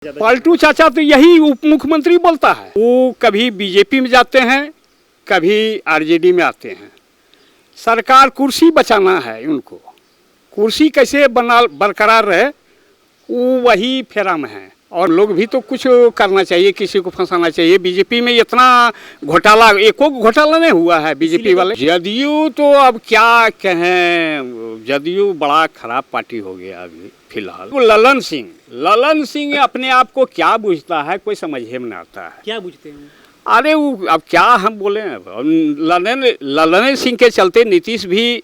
पलटू चाचा तो यही उप मुख्यमंत्री बोलता है। वो कभी बीजेपी में जाते हैं, कभी आरजेडी में आते हैं। सरकार कुर्सी बचाना है उनको, कुर्सी कैसे बरकरार रहे वो वही फेरा में है। और लोग भी तो कुछ करना चाहिए, किसी को फंसाना चाहिए। बीजेपी में इतना घोटाला, एको घोटाला नहीं हुआ है बीजेपी वाले। जदयू तो अब क्या कहें, जदयू बड़ा खराब पार्टी हो गया अभी फिलहाल। ललन सिंह अपने आप को क्या बुझता है, कोई समझ में नहीं आता है। क्या बुझते हैं? अरे वो अब क्या हम बोले, ललन सिंह के चलते नीतीश भी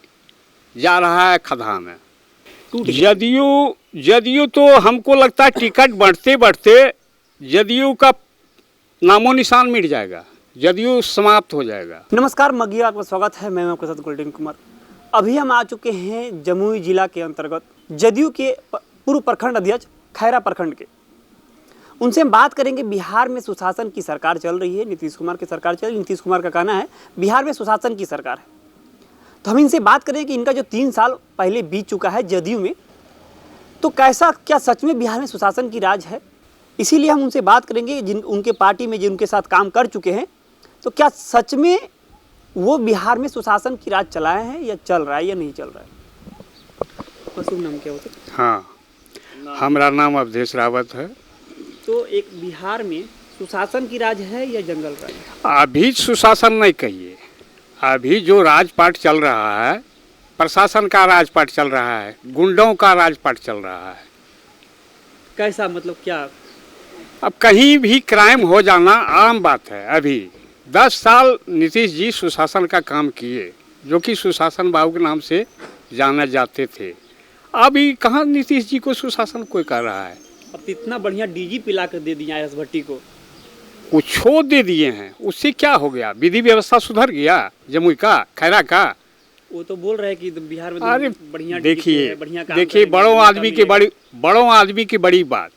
जा रहा है खदान में। जदयू तो हमको लगता है टिकट बढ़ते बढ़ते जदयू का नामो निशान मिट जाएगा, जदयू समाप्त हो जाएगा। नमस्कार मगिया, आपका स्वागत है। मैं आपके साथ गोल्डन कुमार। अभी हम आ चुके हैं जमुई जिला के अंतर्गत जदयू के पूर्व प्रखंड अध्यक्ष खैरा प्रखंड के। उनसे हम बात करेंगे। बिहार में सुशासन की सरकार चल रही है, नीतीश कुमार की सरकार चल रही है। नीतीश कुमार का कहना है बिहार में सुशासन की सरकार है। तो हम इनसे बात करें कि इनका जो 3 साल पहले बीत चुका है जदयू में, तो कैसा, क्या सच में बिहार में सुशासन की राज है? इसीलिए हम उनसे बात करेंगे जिन उनके पार्टी में जिनके साथ काम कर चुके हैं, तो क्या सच में वो बिहार में सुशासन की राज चलाए हैं या चल रहा है या नहीं चल रहा है। शुभ नाम क्या होता है? हाँ, हमारा नाम अवधेश रावत है। तो एक बिहार में सुशासन की राज है या जंगल राज? अभी सुशासन नहीं कहिए, अभी जो राजपाट चल रहा है, प्रशासन का राजपाट चल रहा है, गुंडों का राजपाट चल रहा है। कैसा, मतलब क्या? अब कहीं भी क्राइम हो जाना आम बात है। अभी 10 साल नीतीश जी सुशासन का काम किए, जो कि सुशासन बाबू के नाम से जाना जाते थे। अभी कहाँ नीतीश जी को सुशासन कोई कर रहा है। अब तो इतना बढ़िया डीजीपी ला कर दे दिया एस भट्टी को, कुछ दे दिए हैं, उससे क्या हो गया? विधि व्यवस्था सुधर गया जमुई का, खैरा का। वो तो बोल रहे हैं कि बिहार में अरे बढ़िया देखिए बड़ों आदमी की बड़ी बात,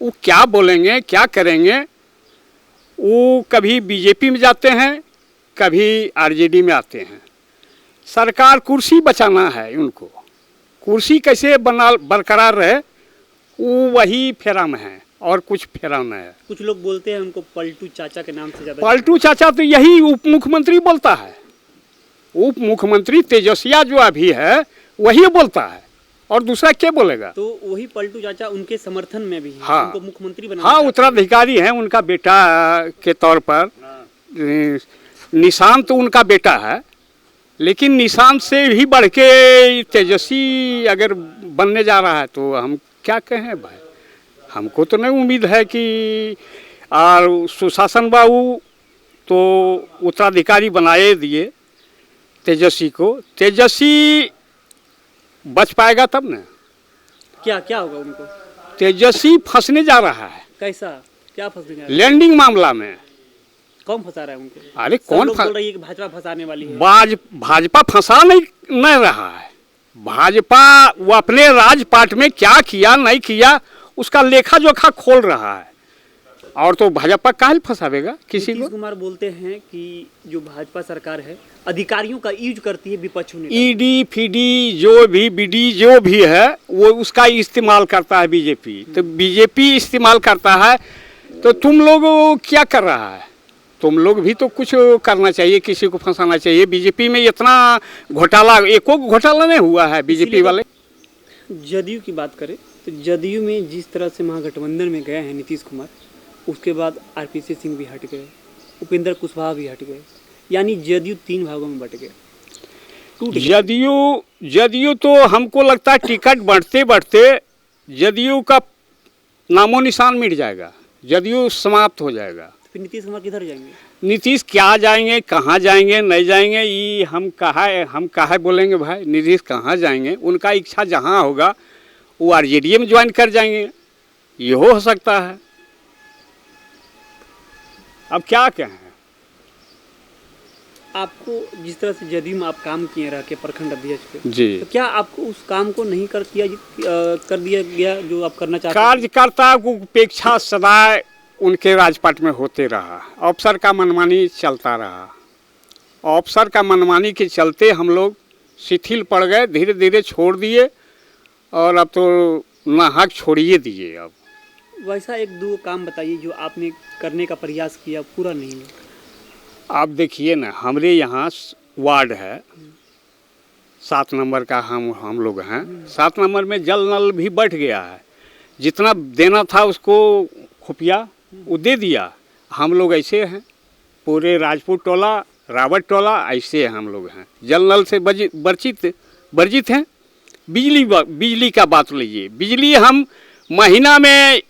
वो क्या बोलेंगे, क्या करेंगे। वो कभी बीजेपी में जाते हैं, कभी आरजेडी में आते हैं। सरकार कुर्सी बचाना है उनको, कुर्सी कैसे बरकरार रहे वो वही फेरा में है और कुछ फेरा में है। कुछ लोग बोलते हैं उनको पलटू चाचा के नाम से ज्यादा। पलटू चाचा तो यही उप मुख्यमंत्री बोलता है। उप मुख्यमंत्री तेजस्विया जो अभी है वही बोलता है, और दूसरा क्या बोलेगा? तो वही पलटू चाचा उनके समर्थन में भी है। हाँ, उनको मुख्यमंत्री बना। हाँ, उत्तराधिकारी है उनका बेटा के तौर पर। निशांत तो उनका बेटा है, लेकिन निशांत से भी बढ़ के तेजस्वी अगर बनने जा रहा है तो हम क्या कहें भाई। हमको तो नहीं उम्मीद है कि, और सुशासन बाबू तो उत्तराधिकारी बनाए दिए तेजस्वी को। तेजस्वी बच पाएगा तब ना। क्या क्या होगा उनको? तेजस्वी फंसने जा रहा है। कैसा, क्या फंसने जा रहा है? लैंडिंग मामला में। कौन फंसा रहा है उनको? अरे कौन बोल रही है कि भाजपा फंसाने वाली है। भाजपा फंसा नहीं रहा है। भाजपा वो अपने राजपाट में क्या किया नहीं किया उसका लेखा जोखा खोल रहा है, और तो भाजपा काहे फंसावेगा किसी को। नीतीश कुमार बोलते हैं कि जो भाजपा सरकार है अधिकारियों का यूज करती है विपक्ष ने। ईडी फीडी जो भी बीडी जो भी है वो उसका इस्तेमाल करता है बीजेपी। तो बीजेपी इस्तेमाल करता है तो तुम लोग क्या कर रहा है? तुम लोग भी तो कुछ करना चाहिए, किसी को फंसाना चाहिए। बीजेपी में इतना घोटाला, एको घोटाला नहीं हुआ है बीजेपी वाले। जदयू की बात करें तो जदयू में जिस तरह से महागठबंधन में गए हैं नीतीश कुमार, उसके बाद आरपीसी सिंह भी हट गए, उपेंद्र कुशवाहा भी हट गए, यानी जदयू 3 भागों में बट गया। जदयू तो हमको लगता है टिकट बढ़ते बढ़ते जदयू का नामो निशान मिट जाएगा, जदयू समाप्त हो जाएगा। फिर नीतीश कुमार किधर जाएंगे? नीतीश क्या जाएंगे, कहाँ जाएंगे, नहीं जाएंगे, ये हम कहा बोलेंगे भाई। नीतीश कहाँ जाएंगे? उनका इच्छा जहाँ होगा वो आरजेडी में ज्वाइन कर जाएंगे, ये हो सकता है। अब क्या कहें। आपको जिस तरह से जदयू में आप काम किए रह के प्रखंड अध्यक्ष पे जी, तो क्या आपको उस काम को नहीं कर दिया गया जो आप करना चाहते? कार्यकर्ता को उपेक्षा सदा उनके राजपाट में होते रहा। अफसर का मनमानी चलता रहा। अफसर का मनमानी के चलते हम लोग शिथिल पड़ गए, धीरे धीरे छोड़ दिए, और अब तो नाहक छोड़िए दिए। अब वैसा एक दो काम बताइए जो आपने करने का प्रयास किया पूरा नहीं हुआ। आप देखिए ना, हमारे यहाँ वार्ड है 7 नंबर का, हम लोग हैं 7 नंबर में जल नल भी बैठ गया है। जितना देना था उसको खुफिया वो दे दिया। हम लोग ऐसे हैं, पूरे राजपूत टोला, रावत टोला ऐसे हम लोग हैं, जल नल से वर्जित हैं। बिजली का बात लीजिए, बिजली हम महीना में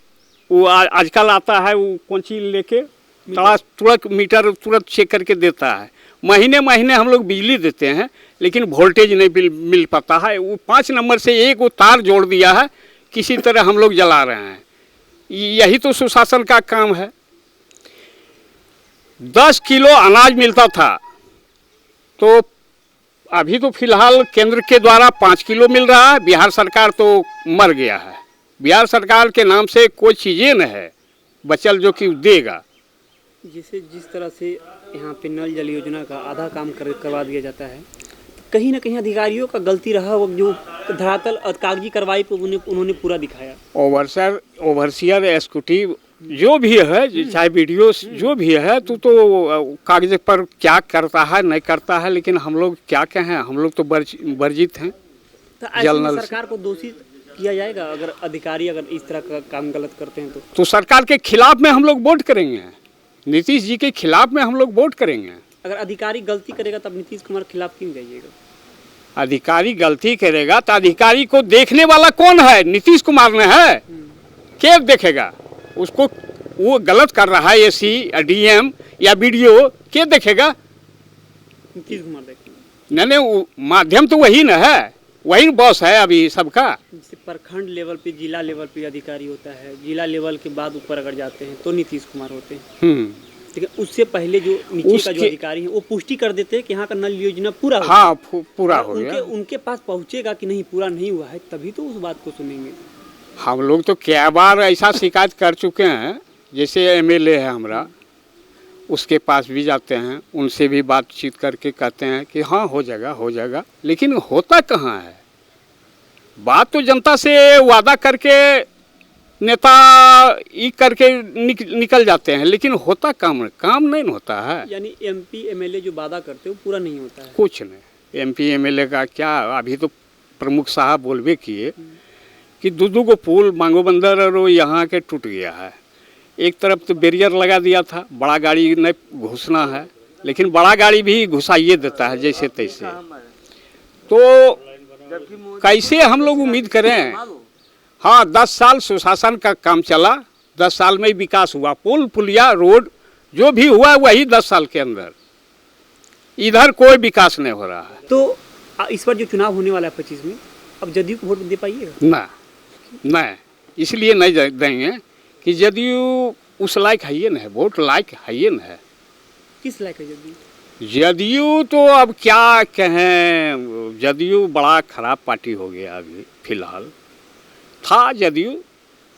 वो आजकल आता है वो कौन सी लेके तुरंत मीटर तुरंत चेक करके देता है। महीने महीने हम लोग बिजली देते हैं, लेकिन वोल्टेज नहीं मिल पाता है। वो 5 नंबर से एक वो तार जोड़ दिया है, किसी तरह हम लोग जला रहे हैं। यही तो सुशासन का काम है। 10 किलो अनाज मिलता था, तो अभी तो फिलहाल केंद्र के द्वारा 5 किलो मिल रहा है। बिहार सरकार तो मर गया है। बिहार सरकार के नाम से कोई चीज़ें न है बचल जो कि देगा। जिस तरह से यहाँ पे नल जल योजना का आधा काम करवा दिया जाता है, कहीं ना कहीं अधिकारियों का गलती रहा, वो जो धरातल कागजी कार्रवाई पे उन्होंने पूरा दिखाया। ओवरसियर एग्जीक्यूटिव जो भी है, चाहे वीडियो जो भी है, तो कागज पर क्या करता है नहीं करता है, लेकिन हम लोग क्या कहें, हम लोग तो वर्जित हैं। तो ऐसे सरकार को दोषी किया जाएगा अगर अधिकारी इस तरह का काम गलत करते हैं तो सरकार के खिलाफ में हम लोग वोट करेंगे। नीतीश जी के खिलाफ में हम लोग वोट करेंगे। अगर अधिकारी गलती करेगा तब नीतीश कुमार खिलाफ क्यों जाइएगा? अधिकारी गलती करेगा तो अधिकारी को देखने वाला कौन है? नीतीश कुमार ने है। क्या देखेगा उसको? वो गलत कर रहा है, एसी या डीएम या बीडीओ, क्या देखेगा? नीतीश कुमार देखेगा। नहीं, माध्यम तो वही न है, वही बॉस है अभी सबका। जैसे प्रखंड लेवल पे, जिला लेवल पे अधिकारी होता है, जिला लेवल के बाद ऊपर अगर जाते हैं तो नीतीश कुमार होते हैं। लेकिन उससे पहले जो नीचे का जो अधिकारी है वो पुष्टि कर देते हैं कि यहाँ का नल योजना पूरा हो। हाँ, पूरा हो गया। उनके पास पहुँचेगा कि नहीं, पूरा नहीं हुआ है, तभी तो उस बात को सुनेंगे। हम लोग तो क्या बार ऐसा शिकायत कर चुके हैं। जैसे एमएलए है हमारा, उसके पास भी जाते हैं, उनसे भी बातचीत करके कहते हैं कि हाँ हो जाएगा, लेकिन होता कहाँ है? बात तो जनता से वादा करके नेता ये करके निकल जाते हैं, लेकिन होता काम नहीं होता है। यानी एमपी एमएलए जो वादा करते हैं वो पूरा नहीं होता है। कुछ नहीं। एमपी एमएलए का क्या, अभी तो प्रमुख साहब बोलबे किए कि दो को पुल मांगो बंदर और यहाँ के टूट गया है। एक तरफ तो बैरियर लगा दिया था, बड़ा गाड़ी नहीं घुसना है, लेकिन बड़ा गाड़ी भी घुसाइए देता है जैसे तैसे। तो कैसे हम लोग उम्मीद करें? हाँ, 10 साल सुशासन का काम चला, 10 साल में विकास हुआ। पुल पुलिया रोड जो भी हुआ वही 10 साल के अंदर। इधर कोई विकास नहीं हो रहा है। तो इस बार जो चुनाव होने वाला है 25 में, अब जदयू को वोट दे पाइएगा? नहीं, इसलिए नहीं देंगे कि जदयू उस लायक है न है, वोट लायक है न है। किस लायक है जदयू? जदयू तो अब क्या कहें, जदयू बड़ा खराब पार्टी हो गया। अभी फिलहाल था जदयू,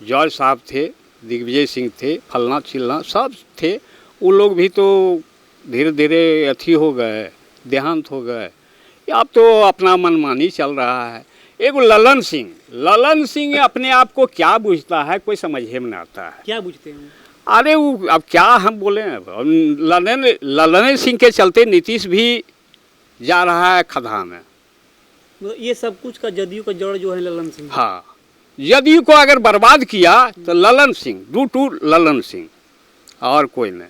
जॉर्ज साहब थे, दिग्विजय सिंह थे, फलना चिलना सब थे। वो लोग भी तो धीरे धीरे अथी हो गए, देहांत हो गए। अब तो अपना मनमानी चल रहा है। एक ललन सिंह अपने आप को क्या बुझता है, कोई समझ में नहीं आता है। क्या बुझते हैं? अरे वो अब क्या हम बोले, ललन सिंह के चलते नीतीश भी जा रहा है खदा में। ये सब कुछ का जदयू का जड़ जो है ललन सिंह। हाँ, जदयू को अगर बर्बाद किया तो ललन सिंह, डू टू ललन सिंह, और कोई नहीं।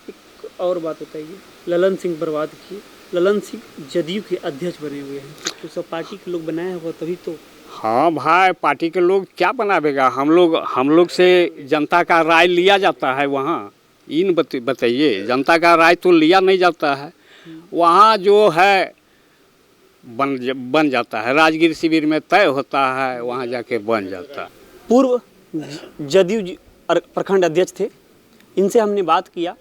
एक और बात बताइए, ललन सिंह बर्बाद किए, ललन सिंह जदयू के अध्यक्ष बने हुए हैं, तो सब पार्टी के लोग बनाया हुआ तभी तो। हाँ भाई, पार्टी के लोग क्या बनावेगा? हम लोग से जनता का राय लिया जाता है वहाँ। इन बताइए, जनता का राय तो लिया नहीं जाता है वहाँ, जो है बन जाता है। राजगीर शिविर में तय होता है, वहाँ जाके बन जाता है। पूर्व जदयू प्रखंड अध्यक्ष थे, इनसे हमने बात किया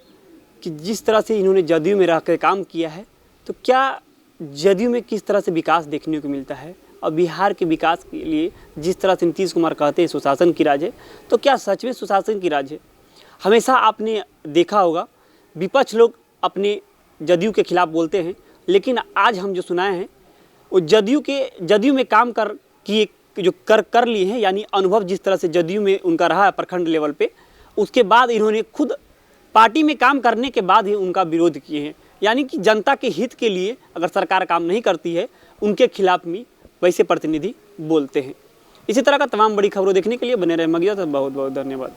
कि जिस तरह से इन्होंने जदयू में रहकर काम किया है, तो क्या जदयू में किस तरह से विकास देखने को मिलता है, और बिहार के विकास के लिए जिस तरह से नीतीश कुमार कहते हैं सुशासन की राज है, तो क्या सच में सुशासन की राज है? हमेशा आपने देखा होगा विपक्ष लोग अपने जदयू के खिलाफ बोलते हैं, लेकिन आज हम जो सुनाए हैं वो जदयू में काम किए जो कर लिए हैं, यानी अनुभव जिस तरह से जदयू में उनका रहा है प्रखंड लेवल पे, उसके बाद इन्होंने खुद पार्टी में काम करने के बाद ही उनका विरोध किए हैं। यानी कि जनता के हित के लिए अगर सरकार काम नहीं करती है, उनके खिलाफ भी वैसे प्रतिनिधि बोलते हैं। इसी तरह का तमाम बड़ी खबरों देखने के लिए बने रहे मगिया। तो बहुत बहुत धन्यवाद।